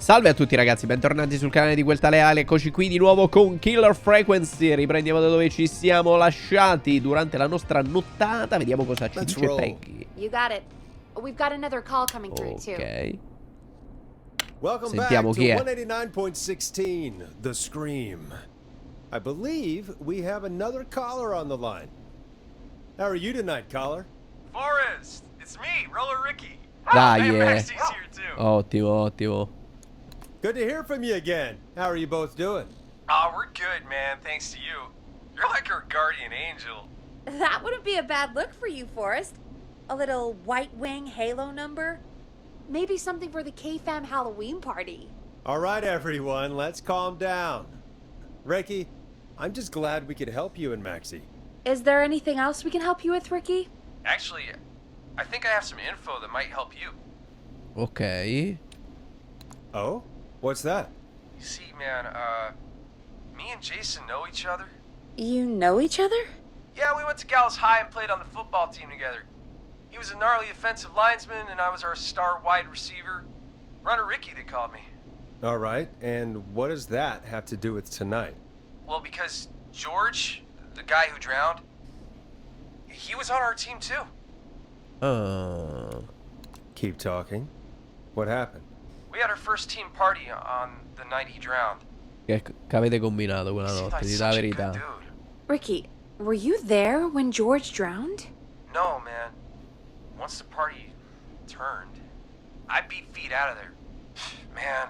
Salve a tutti ragazzi, bentornati sul canale di Queltaleale. Eccoci qui di nuovo con Killer Frequency. Riprendiamo da dove ci siamo lasciati durante la nostra nottata. Vediamo cosa ci dice Peggy. You got it. We've got another call coming through too. Ok. Welcome Sentiamo back chi to è. 189.16, The Scream. I believe we have another caller on the line. How are you tonight, caller? Forrest, it's me, Roller Ricky. Dai, And Maxie's here too. Ottimo, ottimo. Good to hear from you again. How are you both doing? Oh, we're good, man, thanks to you. You're like our guardian angel. That wouldn't be a bad look for you, Forrest. A little White Wing Halo number? Maybe something for the K-Fam Halloween party. All right, everyone, let's calm down. Ricky, I'm just glad we could help you and Maxie. Is there anything else we can help you with, Ricky? Actually, I think I have some info that might help you. Ok. Oh? What's that? You see, man, me and Jason know each other. You know each other? Yeah, we went to Gallows High and played on the football team together. He was a gnarly offensive linesman, and I was our star wide receiver. Runner Ricky, they called me. All right, and what does that have to do with tonight? Well, because George, the guy who drowned, he was on our team too. Keep talking. What happened? We had our first team party on the night he drowned. Che avete combinato quella He seemed notte? like Di la such a good verità. dude. Ricky, were you there when George drowned? No, man. Once the party turned, I beat feet out of there. Man,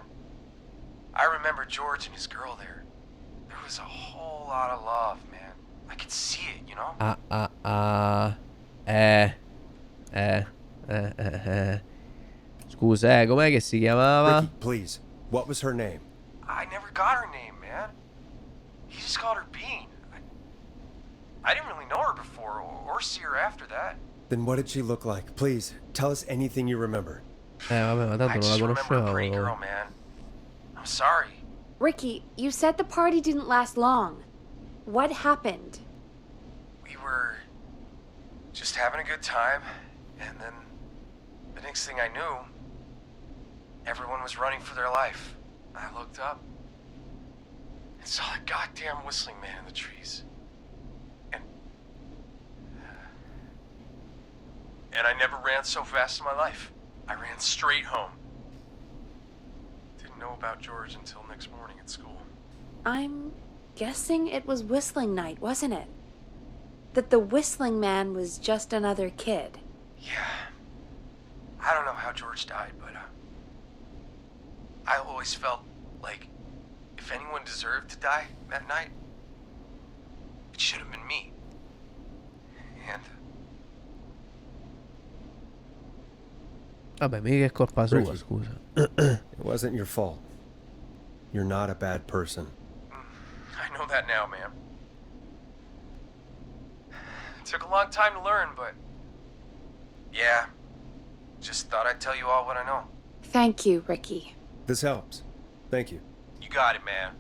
I remember George and his girl there. There was a whole lot of love, man. I could see it, you know? Scusa, com'è che si chiamava? Ricky, please. What was her name? I never got her name, man. He just called her Bean. I didn't really know her before or see her after that. Then what did she look like? Please, tell us anything you remember. Vabbè, ma I tanto non just la remember a pretty girl, conoscevo. man. I'm sorry. Ricky, you said the party didn't last long. What happened? We were just having a good time, and then the next thing I knew, everyone was running for their life. I looked up and saw that goddamn whistling man in the trees. And I never ran so fast in my life. I ran straight home. Didn't know about George until next morning at school. I'm guessing it was whistling night, wasn't it? That the whistling man was just another kid. Yeah. I don't know how George died, but I always felt like if anyone deserved to die that night, it should have been me. And Vabbè, mica è colpa sua, Ricky. scusa. It wasn't your fault. You're not a bad person. I know that now, man. It took a long time to learn, but yeah, just thought I'd tell you all what I know. Thank you, Ricky. This helps. Thank you. You got it, man.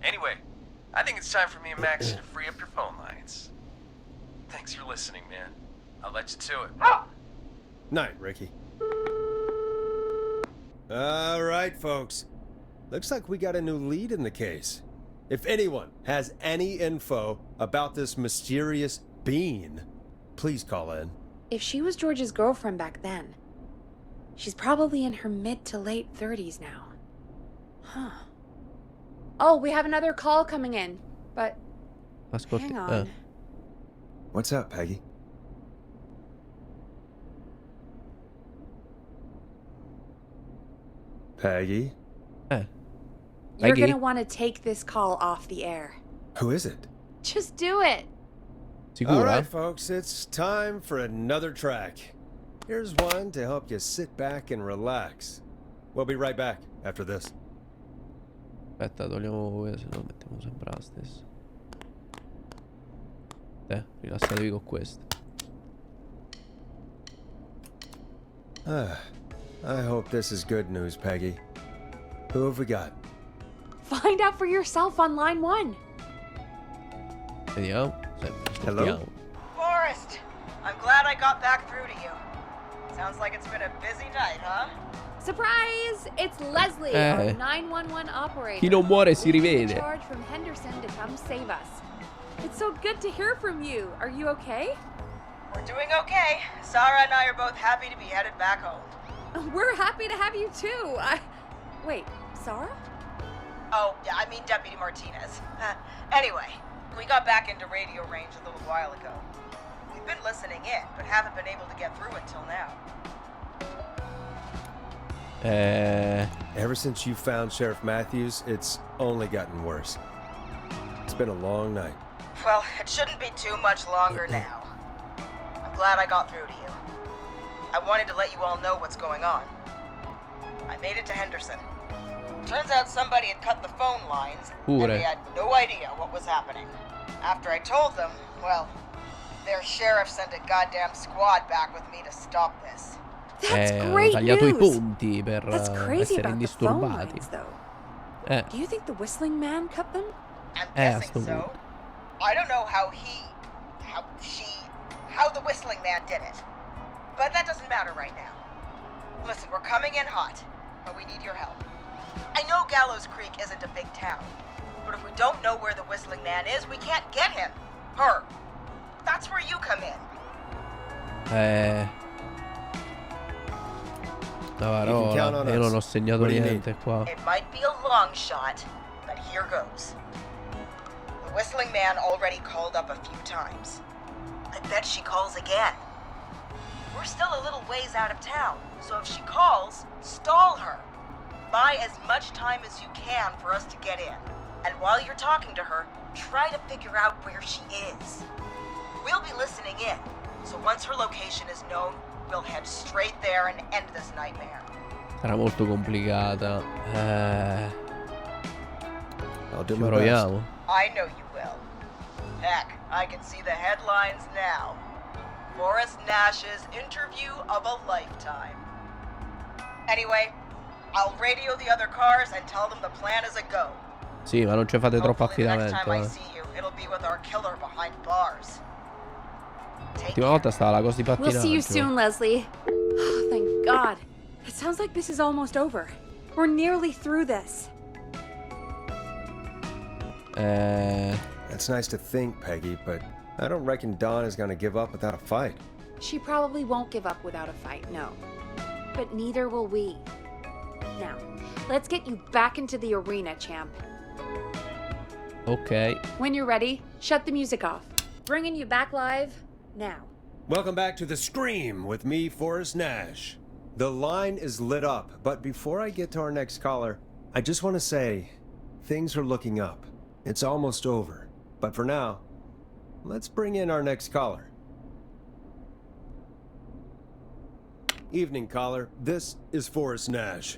Anyway, I think it's time for me and Max to free up your phone lines. Thanks for listening, man. I'll let you to it. Night, Ricky. All right, folks. Looks like we got a new lead in the case. If anyone has any info about this mysterious being, please call in. If she was George's girlfriend back then, she's probably in her mid to late 30s now. Huh. Oh, we have another call coming in, but Ascolti. hang on. What's up, Peggy? Peggy? You're Peggy? gonna want to take this call off the air. Who is it? Just do it. Sicura? All right, folks, it's time for another track. Here's one to help you sit back and relax. We'll be right back after this. Aspetta, togliamo questo, se no mettiamo sempre la stessa. Rilassatevi con questo. I hope this is good news, Peggy. Who have we got? Find out for yourself on line 1. Vediamo. Hello? Ascoltiamo. Forrest, I'm glad I got back through to you. Sounds like it's been a busy night, huh? Surprise! It's Leslie, our 911 operator. Chi non muore si rivede. Charge from Henderson to come save us. It's so good to hear from you. Are you okay? We're doing okay. Sarah and I are both happy to be headed back home. We're happy to have you too. Wait, Sarah? Oh, yeah, I mean Deputy Martinez. Anyway, we got back into radio range a little while ago. We've been listening in, but haven't been able to get through until now. Ever since you found Sheriff Matthews, it's only gotten worse. It's been a long night. Well, it shouldn't be too much longer now. I'm glad I got through to you. I wanted to let you all know what's going on. I made it to Henderson. Turns out somebody had cut the phone lines, and they had no idea what was happening. After I told them, well, their sheriff sent a goddamn squad back with me to stop this. That's great tagliato i news. punti per That's crazy essere about the phone indisturbati. lines, though. Do you think the Whistling Man cut them? I'm guessing so. I don't know how the Whistling Man did it. But that doesn't matter right now. Listen, we're coming in hot, but we need your help. I know Gallows Creek isn't a big town, but if we don't know where the Whistling Man is, we can't get him. Her. That's where you come in. Parola, io non ho segnato niente qua. It might be a long shot, but here goes. The Whistling Man already called up a few times. I bet she calls again. We're still a little ways out of town, so if she calls, stall her. Buy as much time as you can for us to get in. And while you're talking to her, try to figure out where she is. We'll be listening in, so once her location is known, we'll head straight there and end this nightmare. Sarà molto complicata. I'll do my best. I know you will. Heck, I can see the headlines now. Forrest Nash's interview of a lifetime. Anyway, I'll radio the other cars and tell them the plan is a go. Sì, ma non ci fate troppo Hopefully the next affidamento. time I see you, it'll be with our killer behind bars. L'ultima volta stava la cosa di pattinaggio. We'll see you soon, Leslie. Oh, thank God. It sounds like this is almost over. We're nearly through this. That's nice to think, Peggy, but I don't reckon Dawn is gonna give up without a fight. She probably won't give up without a fight, no. But neither will we. Now, let's get you back into the arena, champ. Ok. When you're ready, shut the music off. Bringing you back live now. Welcome back to The Scream with me, Forrest Nash. The line is lit up, but before I get to our next caller, I just want to say, things are looking up. It's almost over. But for now, let's bring in our next caller. Evening, caller. This is Forrest Nash.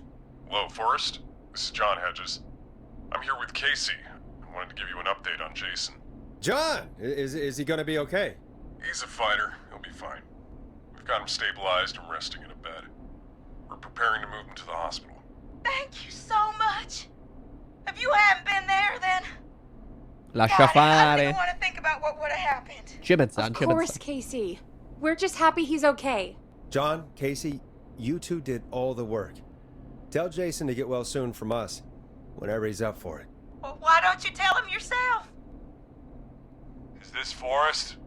Hello, Forrest. This is John Hedges. I'm here with Casey. I wanted to give you an update on Jason. John! Is he gonna be okay? He's a fighter. He'll be fine. We've got him stabilized and resting in a bed. We're preparing to move him to the hospital. Thank you so much. If you hadn't been there, then... Lascia I don't even fare. want to think about what would have happened. Ci pensa, Of ci course, pensa. Casey. We're just happy he's okay. John, Casey, you two did all the work. Tell Jason to get well soon from us, whenever he's up for it. Well, why don't you tell him yourself? Is this Forrest?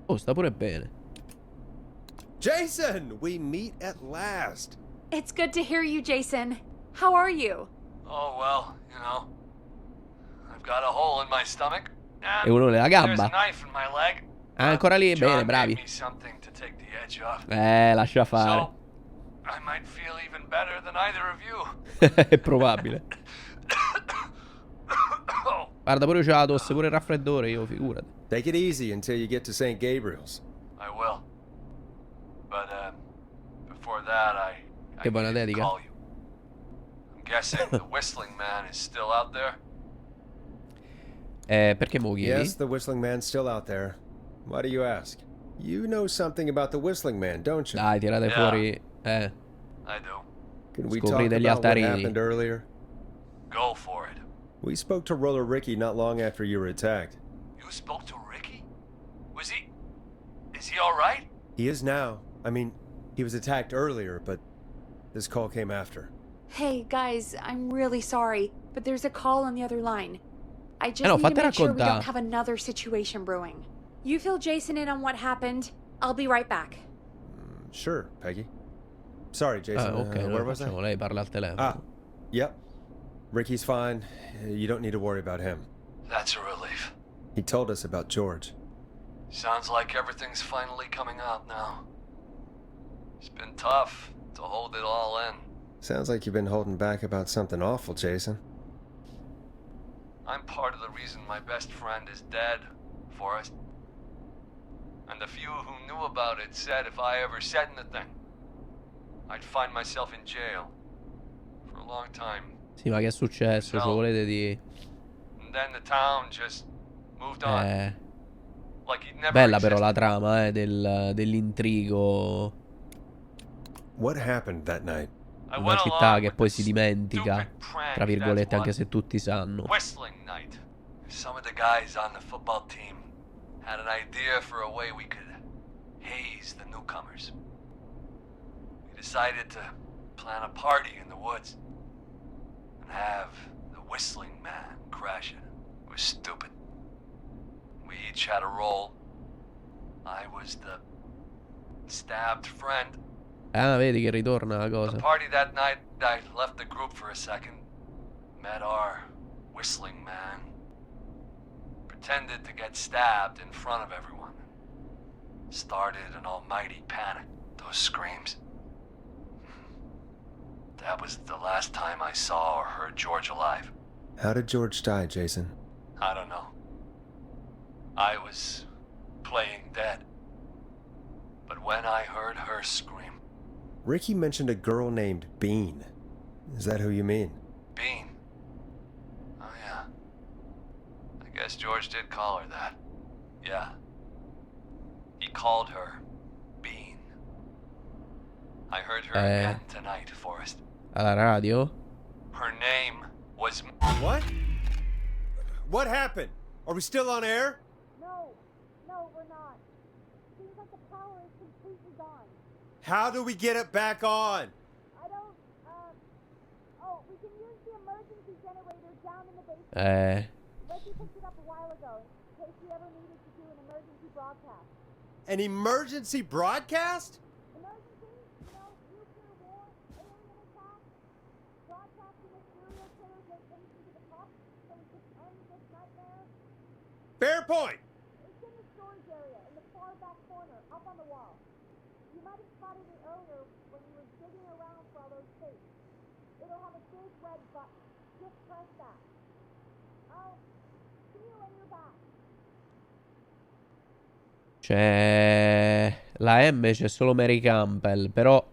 Oh, sta pure bene. Jason! We meet at last! It's good to hear you, Jason. How are you? Oh, well, you know. I've got a hole in my stomach. E uno nella There's a gamba. knife in my leg. Ah, ancora lì, bene, John bravi. gave me something to take the edge off. Lascia fare. So, I might feel even better than either of you. È probabile. Oh, Guarda, pure c'ho la tosse, pure il raffreddore, io, figurati. Take it easy until you get to St. Gabriel's. I will. But, before that, I Che buona needed to dedica. call you. I'm guessing the Whistling Man is still out there? Perché mo chiedi? Yes, the Whistling Man's still out there. Why do you ask? You know something about the Whistling Man, don't you? Dai, tirate Yeah. fuori. I do. Can we talk Scoprite gli about what altarini. happened earlier? Go for it. We spoke to Roller Ricky not long after you were attacked. You spoke to Ricky? Was he... Is he alright? He is now. I mean, he was attacked earlier, but This call came after. Hey, guys, I'm really sorry, but there's a call on the other line. I just no, need to fate make sure we racconta. don't have another situation brewing. You fill Jason in on what happened. I'll be right back. Sure, Peggy. Sorry, Jason. Ok, where was I? lei parla al telefono. Ah, yep. Ricky's fine. You don't need to worry about him. That's a relief. He told us about George. Sounds like everything's finally coming out now. It's been tough to hold it all in. Sounds like you've been holding back about something awful, Jason. I'm part of the reason my best friend is dead, Forrest. And the few who knew about it said if I ever said anything, I'd find myself in jail for a long time. Sì, ma che è successo? Se volete di... And then the town just moved on. Like he'd never Bella però existed. la trama, dell'intrigo. What happened that night? Una città che poi si dimentica, tra virgolette, anche se tutti sanno. Whistling night. Some of the guys on the football team had an idea for a way we could haze the newcomers. We decided to plan a party in the woods and have the Whistling Man crash it. It was stupid. We each had a role. I was the stabbed friend. Ah, vedi che ritorna la cosa. The party that night, I left the group for a second. Met our Whistling Man. Pretended to get stabbed in front of everyone. Started an almighty panic. Those screams. That was the last time I saw or heard George alive. How did George die, Jason? I don't know. I was playing dead. But when I heard her scream... Ricky mentioned a girl named Bean. Is that who you mean? Bean? Oh yeah. I guess George did call her that. Yeah. He called her Bean. I heard her again tonight, Forrest. Alla radio? Her name was... What? What happened? Are we still on air? No, we're not. Seems like the power is completely gone. How do we get it back on? I don't, we can use the emergency generator down in the basement. Reggie picked it up a while ago, in case we ever needed to do an emergency broadcast. An emergency broadcast? Emergency? You know, nuclear war, alien attack, broadcasting a serial killer location to the top, so we can end this nightmare. Fair point. It's in the storage area, in the far back corner, up on the wall. You might have spotted it earlier when you were digging around for all those tapes. It'll have a big red button. Just press that. I'll see you when you're back. C'è... La M c'è solo Mary Campbell, però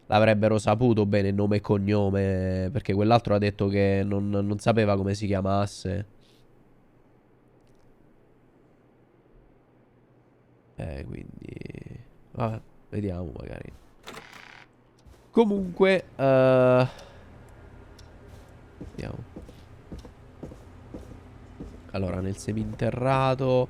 l'avrebbero saputo bene nome e cognome, perché quell'altro ha detto che non sapeva come si chiamasse. Quindi... Vabbè, vediamo magari. Comunque, vediamo. Allora, nel seminterrato...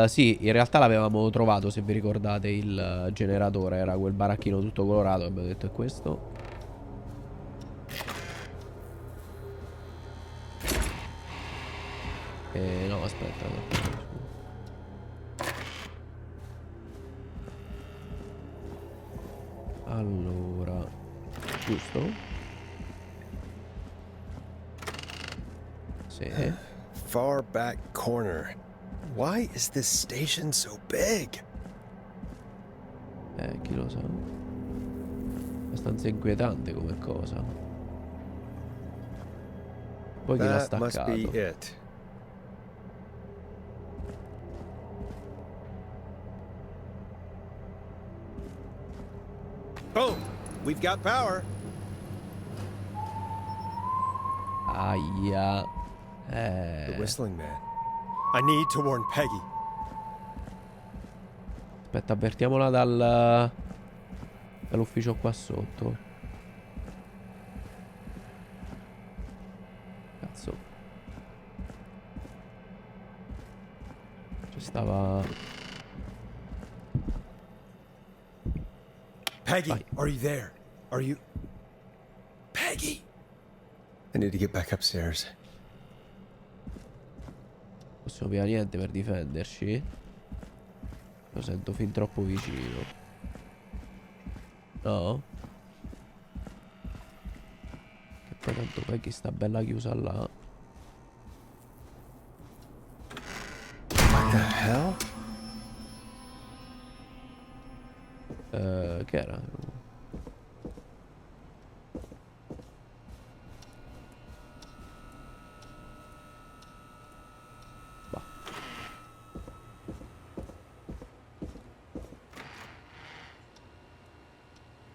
sì, in realtà l'avevamo trovato, se vi ricordate, il generatore. Era quel baracchino tutto colorato, abbiamo detto è questo. No, aspetta. Allora, giusto? Sì. Far back corner. Why is this station so big? Chi lo sa. Abbastanza inquietante come cosa. Poi chi l'ha That must staccato? be it. Boom! We've got power. Aia. The Whistling Man. I need to warn Peggy. Aspetta, avvertiamola dall'ufficio qua sotto. Cazzo. Ci stava... Peggy, Vai. are you there? Are you... need to get back upstairs. Possiamo più niente per difenderci. Lo sento fin troppo vicino. No? Che poi tanto Peggy sta bella chiusa là. What the hell? Che era? Bah.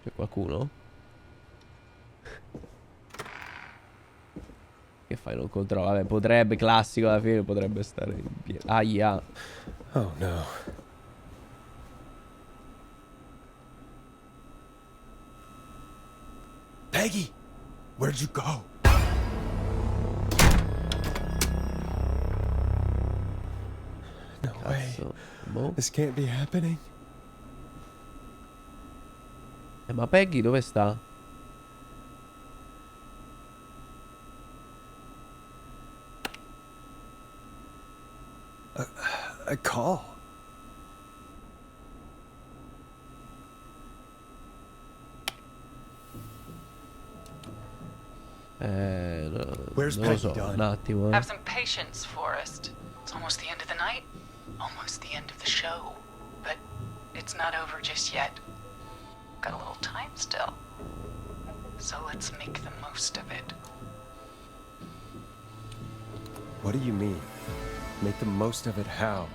C'è qualcuno? Che fai? Non controllo. Vabbè, potrebbe, classico alla fine, potrebbe stare in piedi. Aia. Oh no. Peggy! Where'd you go? No way. Cazzo. Boh. This can't be happening. Ma Peggy dove sta? A call. Where's Non lo Peggy, so, Don? un attimo, Have some patience, Forrest. It's almost the end of the night, almost the end of the show. But it's not over just yet. Got a little time still. So let's make the most of it. What do you mean? Make the most of it how?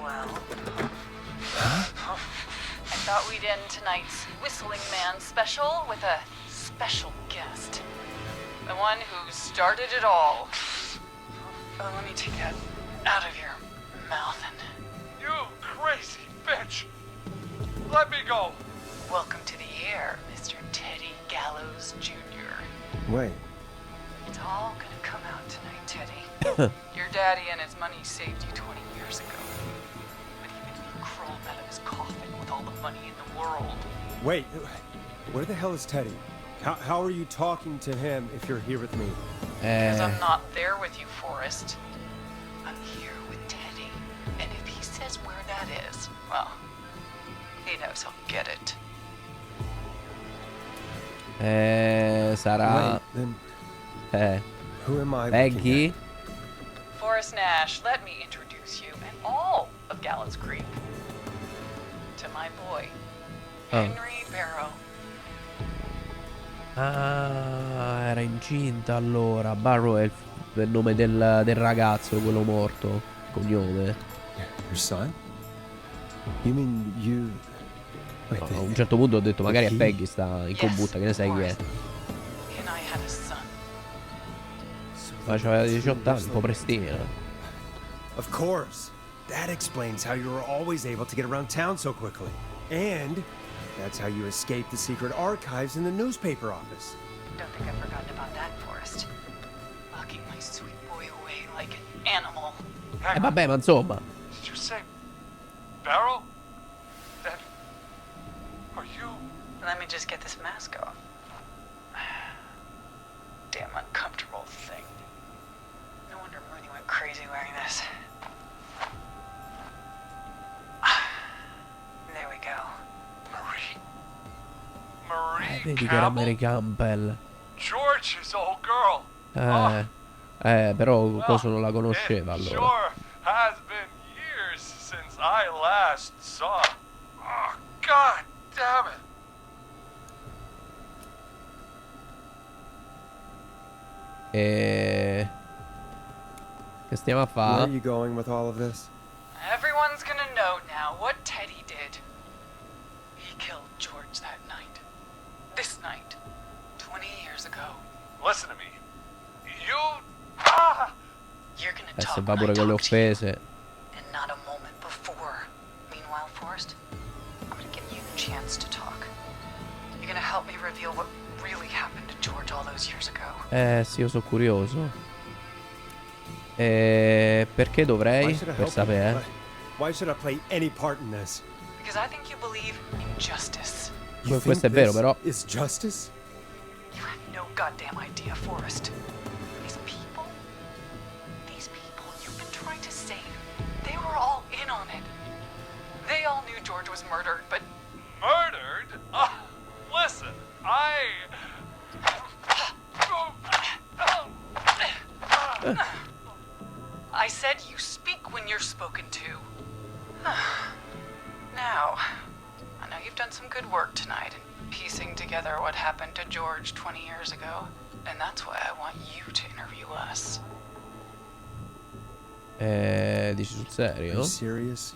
Well, I thought we'd end tonight's Whistling Man special with a special guest. The one who started it all. Let me take that out of your mouth and You crazy bitch! Let me go! welcome to the air, Mr. Teddy Gallows Jr. Wait. It's all gonna come out tonight, Teddy. Your daddy and his money saved you 20 years ago. But even if you crawled out of his coffin with all the money in the world, Wait. Where the hell is Teddy? How are you talking to him if you're here with me? because I'm not there with you, Forrest. I'm here with Teddy. And if he says where that is, well, he knows he'll get it. Sarà Wait, then who am I looking Peggy? at? Forrest Nash, let me introduce you and all of Gallows Creek to my boy, Henry Barrow. Ah, era incinta allora. Barrow è il nome del ragazzo, quello morto. Cognome. Your son? You mean you... Wait, A un certo punto ho detto magari è Chi? Peggy sta in combutta, che ne sai chi è. He and I had a son. Ma c'aveva 18 anni, un po' prestina. Of course. That explains how you were always able to get around town so quickly. And that's how you escaped the secret archives in the newspaper office. Don't think I've forgotten about that, Forrest. Locking my sweet boy away like an animal. Vabbè, ma insomma. Did you say Barrow? Then are you? Let me just get this mask off. Damn uncomfortable thing. No wonder Mooney went crazy wearing this. There we go. Marie Vedi che era Campbell? Mary Campbell. George's old girl. Però cosa non la conosceva It allora. sure has been years since I last saw. Oh, God damn it. Che stiamo a Where fare? are you going with all of this? Everyone's gonna know now what Teddy did. He killed George that night. This night. 20 years ago. Listen to me. You. Ah! You're gonna Se talk va when I pure con le talk to you, offese. and not a moment before. Meanwhile, Forrest, I'm gonna give you the chance to talk. You're gonna help me reveal what really happened to George all those years ago. Sì, io sono curioso. Perché dovrei? Why should I Per help sapere. you? Why should I play any part in this? Because I think you believe in justice. You Questo think è vero, this però. is justice? You have no goddamn idea, Forrest. I said you speak when you're spoken to. Now, I know you've done some good work tonight in piecing together what happened to George 20 years ago, and that's why I want you to interview us. Dici sul Are serio? you serious?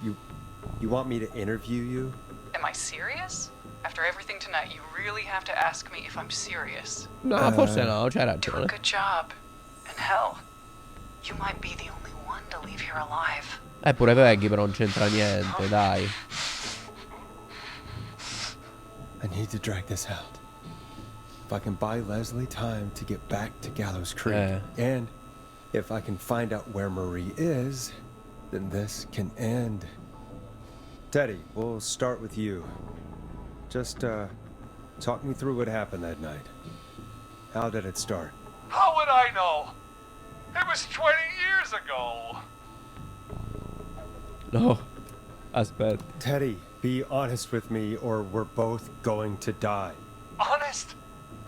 You want me to interview you? Am I serious? After everything tonight, you really have to ask me if I'm serious. No, forse no, c'hai Do a ragione. good job. And hell, you might be the only one to leave here alive. Pure Peggy però non c'entra niente, dai. I need to drag this out. If I can buy Leslie time to get back to Gallows Creek, and if I can find out where Marie is, then this can end. Teddy, we'll start with you. Just, talk me through what happened that night. How did it start? How would I know? It was 20 years ago. No. Aspetta. Teddy, be honest with me or we're both going to die. Honest?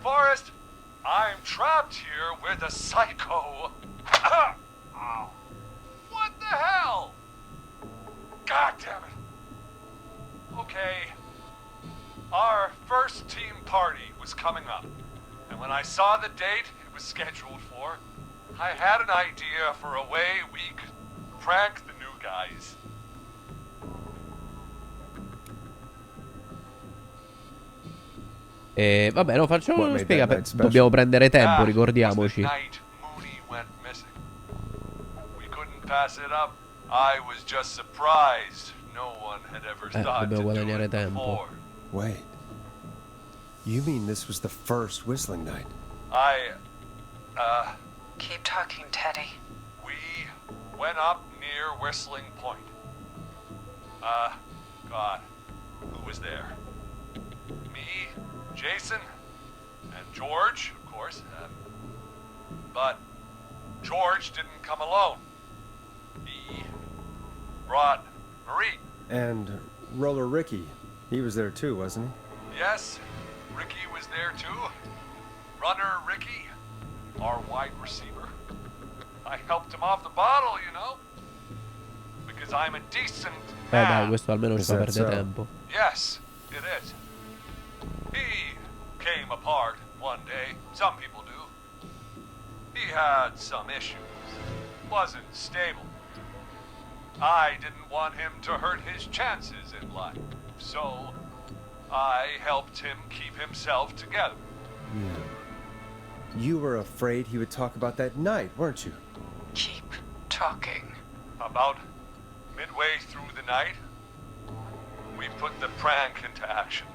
Forrest, I'm trapped here with a psycho. Ow. What the hell? God damn it. Okay. Our first team party was coming up. And when I saw the date it was scheduled for, I had an idea for a way we could prank the new guys. Vabbè, no, facciamo What uno made spiega. that night special? Dobbiamo prendere tempo, That ricordiamoci. was the night Mooney went missing. We couldn't pass it up. I was just surprised. No one had ever thought to dobbiamo do guadagnare it tempo. before. Wait. You mean this was the first whistling night? Keep talking, Teddy. We went up near Whistling Point. God, who was there? Me, Jason, and George, of course. But George didn't come alone. He brought Marie. And Roller Ricky, he was there too, wasn't he? Yes, Ricky was there too. Runner Ricky, our wide receiver. I helped him off the bottle, you know. Because I'm a decent Dai, man. questo almeno ci fa Is that perdere so? tempo. Yes, it is. He came apart one day. Some people do. He had some issues. Wasn't stable. I didn't want him to hurt his chances in life. So, I helped him keep himself together. You were afraid he would talk about that night, weren't you? Keep talking. About midway through the night, we put the prank into action.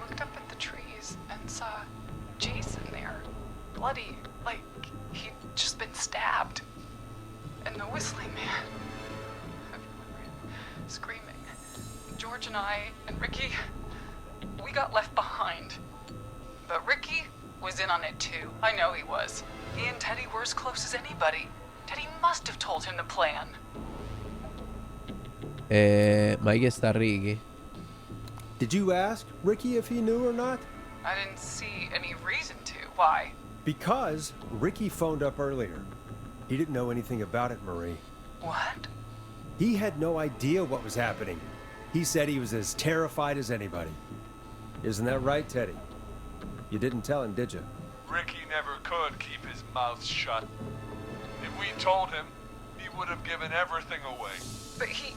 Looked up at the trees and saw Jason there. Bloody, like he'd just been stabbed. And the whistling man. Screaming. George and I and Ricky, we got left behind. But Ricky was in on it too. I know he was. He and Teddy were as close as anybody. Teddy must have told him the plan. Ma hai chiesto a Ricky? Did you ask Ricky if he knew or not? I didn't see any reason to. Why? Because Ricky phoned up earlier. He didn't know anything about it, Marie. What? He had no idea what was happening. He said he was as terrified as anybody. Isn't that right, Teddy? You didn't tell him, did you? Ricky never could keep his mouth shut. If we told him, he would have given everything away. But he...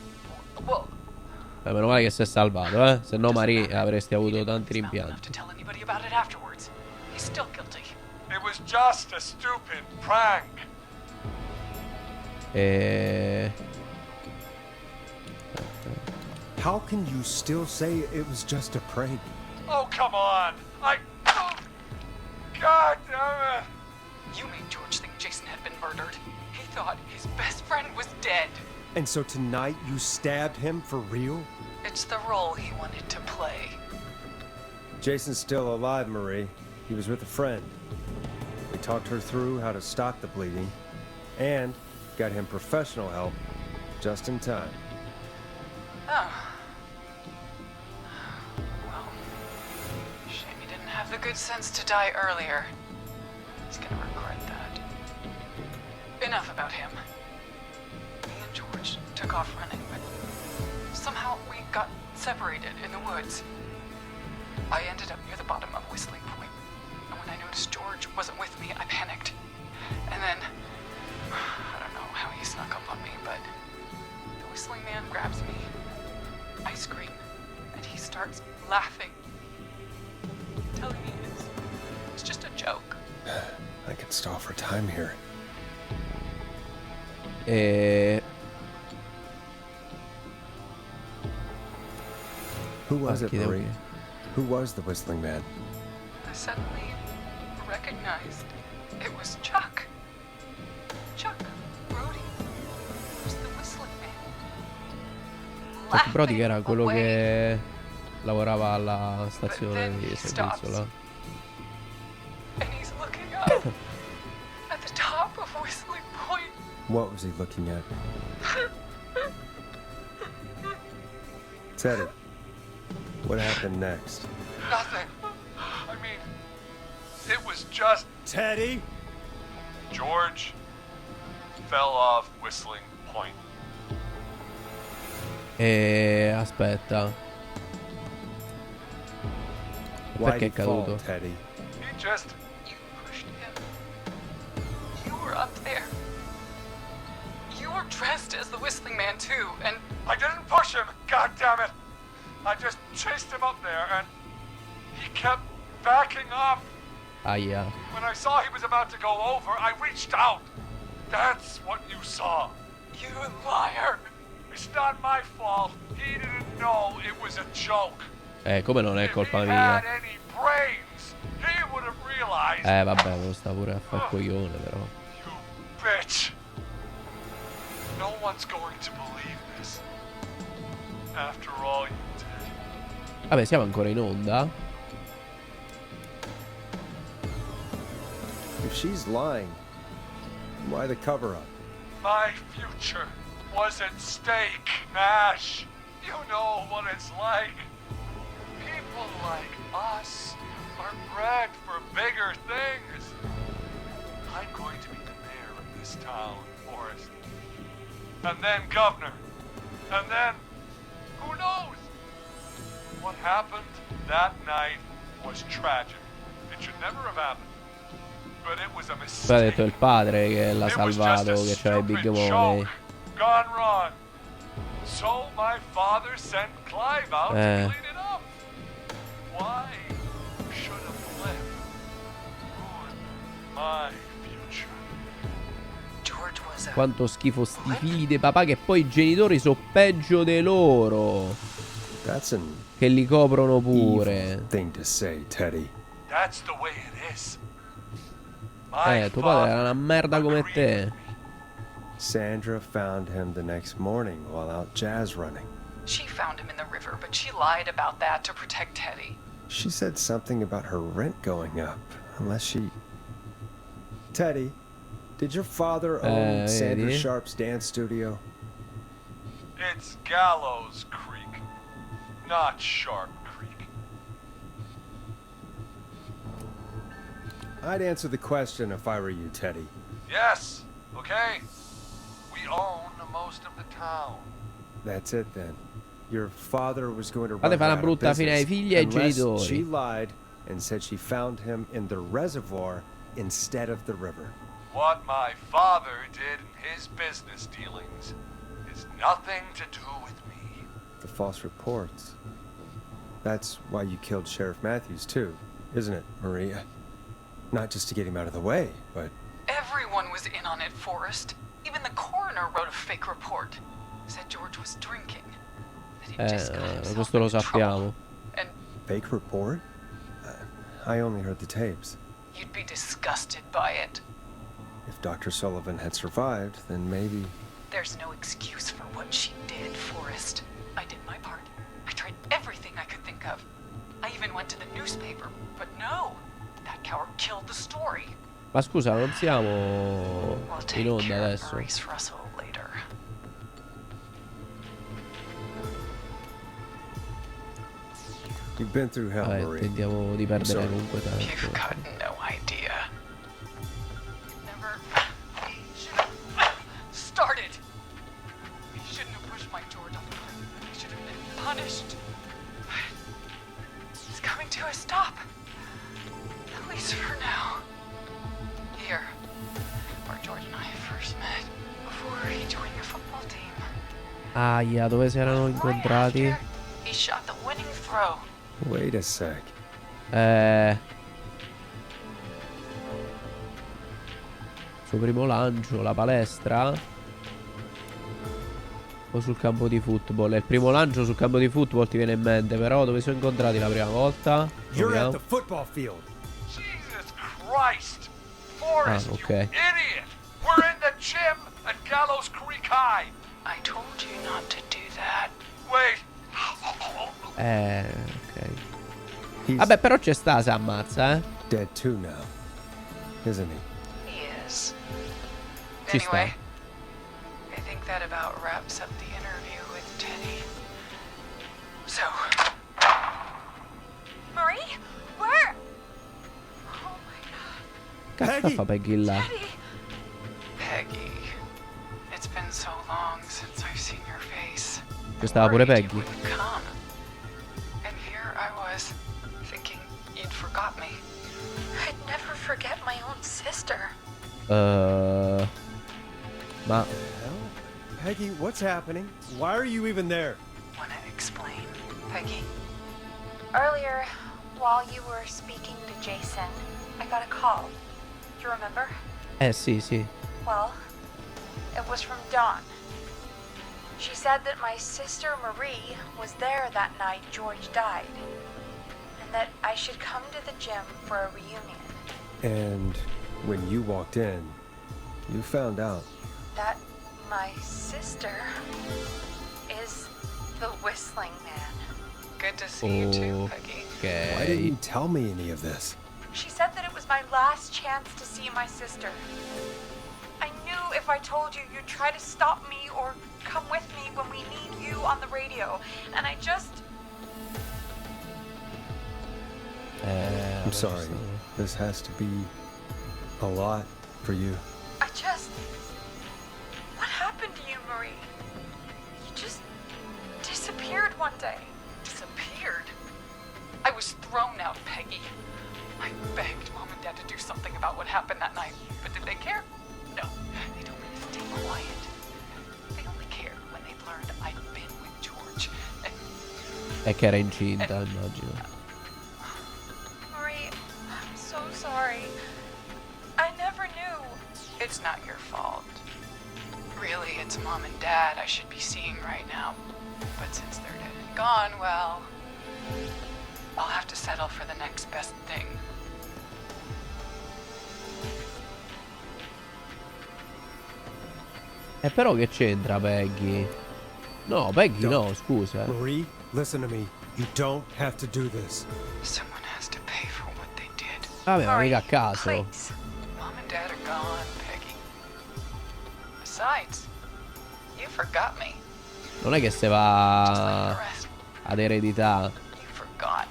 Well... Meno male che si è salvato, eh. Se no Marie avresti avuto he tanti didn't smell rimpianti. enough to tell anybody about it afterwards. He's still guilty. It was just a stupid prank. How can you still say it was just a prank? Oh, come on. Oh, God damn it. You made George think Jason had been murdered. He thought his best friend was dead. And so tonight you stabbed him for real? It's the role he wanted to play. Jason's still alive, Marie. He was with a friend. We talked her through how to stop the bleeding and got him professional help just in time. Oh. Well, shame he didn't have the good sense to die earlier. He's gonna regret that. enough about him. Me and George took off running, but somehow we got separated in the woods. I ended up near the bottom of Whistling Point, and when I noticed George wasn't with me, I panicked. And then, I don't know how he snuck up on me, but the Whistling Man grabs me. I scream, and he starts laughing, telling me it's just a joke. I can stall for time here. Who was it, Marie? Who was the Whistling Man? I suddenly recognized it was Chuck. Chuck Brody was the Whistling Man. Chuck Brody che era Laughing quello away. che lavorava alla stazione then di he servizio stops. là. And he's looking up at the top of Whistling Point. What was he looking at? Teddy, what happened next? Nothing. I mean, it was just Teddy? George fell off Whistling Point. Aspetta. Why'd Perché he è caduto? fall, Teddy? He just You pushed him. You were up there. You were dressed as the Whistling Man too, and I didn't push him, god damn it! I just chased him up there and he kept backing up. Aia. When I saw he was about to go over, I reached out. That's what you saw. you liar. It's not my fault. He didn't know it was a joke. Come non è If colpa he mia. had any brains, he would have realized. Vabbè, lo sta pure a far coglione però. You bitch. No one's going to believe this. After all you did. Vabbè, siamo ancora in onda. If she's lying, why the cover-up? My future was at stake, Nash. You know what it's like. People like us are bred for bigger things. I'm going to be the mayor of this town, Forrest. And then governor. And then, who knows? What happened that night was tragic. It should never have happened. But it was a Poi ha mistake. detto il padre che l'ha It was just salvato, a che c'era il big stupid money. joke gone wrong. So my father sent Clive out to clean it up. Why should a blip ruin my future? George was a Quanto schifo sti figli di papà, che poi i genitori sono peggio di loro, That's an che li coprono evil pure. thing to say, Teddy. That's the way it is. My Tuo padre era father una merda come agreed te. with me. Sandra found him the next morning while out jazz running. She found him in the river, but she lied about that to protect Teddy. She said something about her rent going up, unless she... Teddy, did your father own Sandra vedi? Sharp's dance studio? It's Gallows Creek, not Sharp Creek. I'd answer the question if I were you, Teddy. Yes, okay. We own most of the town. That's it then. Your father was going to Fate run fare her una out of brutta fine ai business figli e ai unless genitori. she lied and said she found him in the reservoir instead of the river. What my father did in his business dealings is nothing to do with me. The false reports. That's why you killed Sheriff Matthews too, isn't it, Maria? Not just to get him out of the way, but... Everyone was in on it, Forrest. Even the coroner wrote a fake report. Said George was drinking. That he just got himself questo lo into trouble. sappiamo. And Fake report? I only heard the tapes. you'd be disgusted by it. If Dr. Sullivan had survived, then maybe... There's no excuse for what she did, Forrest. I did my part. I tried everything I could think of. I even went to the newspaper, but no. That coward killed the story. Ma scusa, non siamo We'll in take onda care of adesso? Maurice Russell later. You've been through hell, Vabbè, Marie. tentiamo di perdere Sorry. comunque You've tempo. got no idea. Never. first met before he joined your football team. Aia, dove si erano Right incontrati? after he shot the winning throw. Wait a sec. Suo primo lancio, la palestra o sul campo di football? Il primo lancio sul campo di football ti viene in mente, però dove sono incontrati la prima volta? You're at Proviamo. the football field. Jesus Christ! Forrest, okay. you idiot! We're in the gym at Gallows Creek High! I told you not to do that. Wait! Ok. He's Vabbè, però c'è sta, si ammazza, eh. dead too now, isn't he? He is. Ci Anyway, sta. I think that about wraps up the interview with Teddy. So, Marie? Where? Oh my god. Cazzo Peggy! fa Peggy là? Teddy! Peggy, it's been so long since I've seen your face. C'è stava pure Worried you Peggy. wouldn't come. And here I was, thinking you'd forgot me. I'd never forget my own sister. Ma Hell? Peggy, what's happening? Why are you even there? Wanna explain, Peggy? Earlier, while you were speaking to Jason, I got a call. Do you remember? sì, sì. Well, it was from Dawn. She said that my sister Marie was there that night George died, and that I should come to the gym for a reunion. And when you walked in, you found out. That my sister is the Whistling Man. Good to see you too, Peggy. Why didn't you Ok. tell me any of this? She said that it was my last chance to see my sister. I knew if I told you, you'd try to stop me or come with me when we need you on the radio. And I just... I'm sorry. This has to be a lot for you. What happened to you, Marie? You just disappeared one day. Disappeared? I was thrown out, Peggy. I begged Mom and Dad to do something about what happened that night, but did they care? No. They told me to stay quiet. They only cared when they learned I'd been with George. And È che era incinta, immagino. Marie, I'm so sorry. I never knew. it's not your fault. Really, it's Mom and Dad I should be seeing right now. But since they're dead and gone, well, I'll have to settle for the next best thing. Però che c'entra Peggy? No, Peggy no, scusa. Marie, listen to me. You don't have to do this. Someone has to pay for what they did. Vabbè, ma mica a Marie, caso. please. Mom and Dad are gone, Peggy. Besides, you forgot me. Non è che se Just like va the rest. ad eredità. You forgot.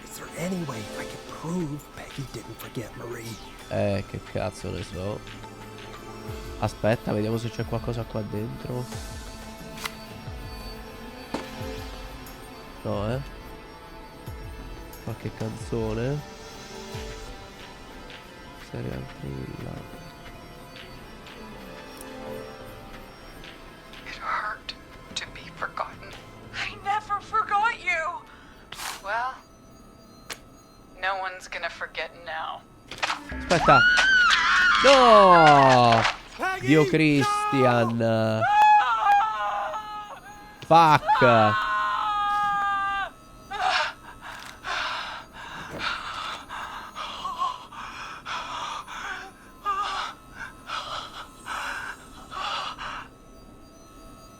Is there any way I can prove Peggy didn't forget Marie? Che cazzo ne so. Aspetta, vediamo se c'è qualcosa qua dentro. No, qualche canzone. Serial killer. It hurt to be forgotten. I never forgot you. Well, no one's gonna forget now. Aspetta. No! Dio Christian. Fuck.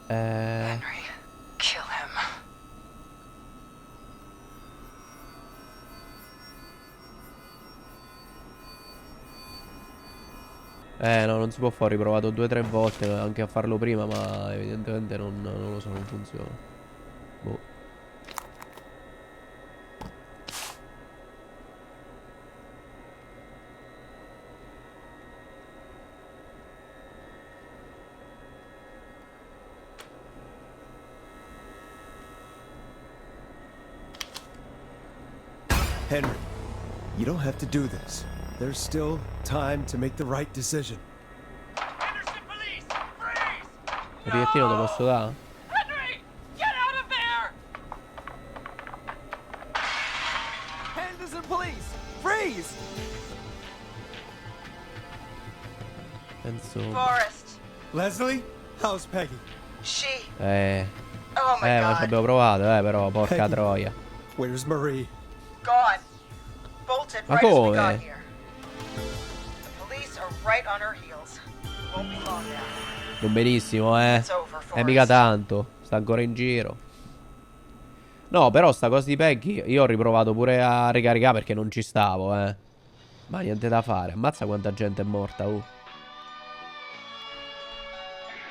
Henry, kill him. No, non si può fare. Ho riprovato 2 o 3 volte anche a farlo prima, ma evidentemente non lo so, non funziona. Boh. Henry, you don't have to do this. There's still time to make the right decision. Henderson Police! Un bigliettino te posso dare? Henry, get out of there! Henderson police! Freeze! Penso... Forrest, Leslie? How's Peggy? she. Ma Oh my ci god. abbiamo provato, però, porca Peggy. troia. Where's Marie? Gone. Bolted Ma right as we come? got here. The police are right on her heels. Won't be long now. Non benissimo, It's over, mica Forrest. tanto. Sta ancora in giro. No, però sta cosa di Peggy io ho riprovato pure a ricaricare perché non ci stavo, Ma niente da fare. Ammazza quanta gente è morta,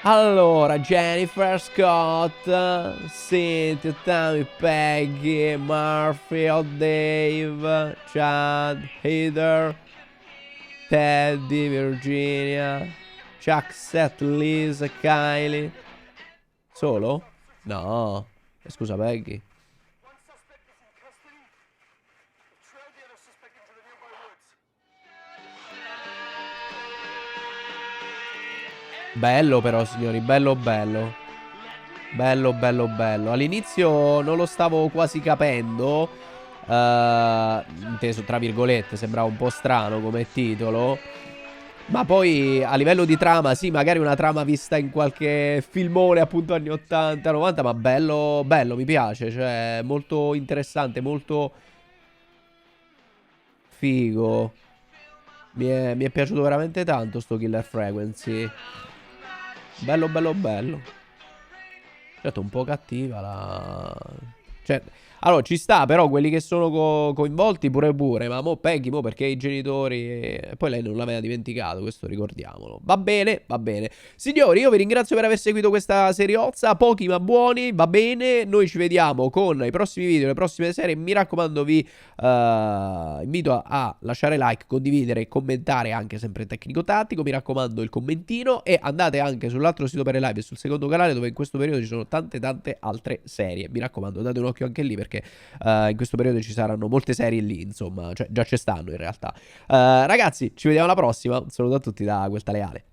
Allora, Jennifer Scott, Cynthia, Tammy, Peggy, Murphy, Dave, Chad, Heather, Teddy, Virginia, Chuck, Seth, Liz, Kylie. Solo? No. Scusa, Peggy. Bello però, signori, bello bello. Bello bello bello. All'inizio non lo stavo quasi capendo, inteso tra virgolette, sembrava un po' strano come titolo. Ma poi a livello di trama, sì, magari una trama vista in qualche filmone appunto anni 80, 90, ma bello, bello, mi piace, cioè molto interessante, molto figo. Mi è piaciuto veramente tanto sto Killer Frequency. Bello, bello, bello. Certo, un po' cattiva la... Cioè, allora, ci sta, però quelli che sono coinvolti pure. Ma mo Peggy, mo perché i genitori... E poi lei non l'aveva dimenticato, questo ricordiamolo. Va bene, va bene. Signori, io vi ringrazio per aver seguito questa seriozza. Pochi ma buoni, va bene. Noi ci vediamo con i prossimi video, le prossime serie. Mi raccomando, vi invito a lasciare like, condividere, commentare anche sempre tecnico-tattico. Mi raccomando il commentino. E andate anche sull'altro sito per le live e sul secondo canale, dove in questo periodo ci sono tante altre serie. Mi raccomando, date un occhio anche lì, perché in questo periodo ci saranno molte serie lì, insomma, cioè già ci stanno in realtà. Ragazzi, ci vediamo alla prossima. Un saluto a tutti da Queltaleale.